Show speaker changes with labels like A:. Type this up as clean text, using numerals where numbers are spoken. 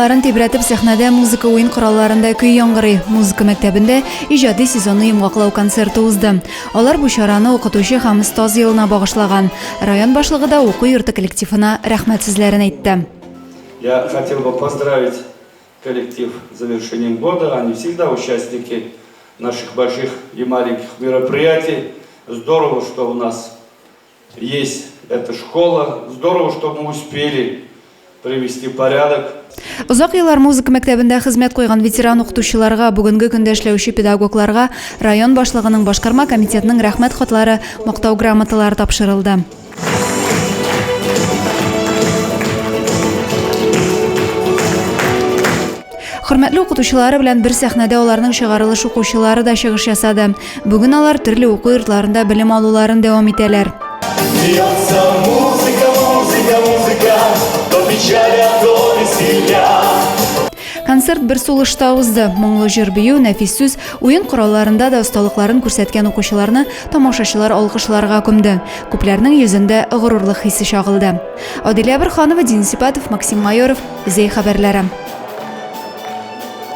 A: Аяларын тибрәтеп сәхнәдә музыка уен коралларында көй яңгырый. Музыка мәктәбендә иҗади сезонны йомгаклау концерты узды. Алар бу чараны укытучы һәм остаз елына багышлаган. Район башлыгы да уку йорты коллективына рәхмәт сүзләрен әйтте.
B: Я хотел бы поздравить коллектив с завершением года. Они всегда участники наших больших и маленьких мероприятий. Здорово, что у нас есть эта школа. Здорово, что мы успели привести порядок.
A: Узак еллар музыка мәктәбендә хезмәт куйган ветеран укытучыларга, бүгенге көндә эшләүче педагогларга район башлыгының башкарма комитетының рәхмәт хатлары, мактау грамоталары тапшырылды. Хөрмәтле укытучылары белән бер сәхнәдә аларның чыгарылыш укучылары да чыгыш ясады. Бүген алар төрле уку йортларында белем алуларын дәвам итәләр. Концерт бер сулышта узды. Моңлы җыр бию, нәфис сүз, уен коралларында да осталыкларын күрсәткән укучыларны тамашачылар алкышларга күмде. Күпләрнең йөзендә горурлык хисе чагылды. Адилә Бирханова, Денис Сипатов, Максим Майоров, Зей хәбәрләре.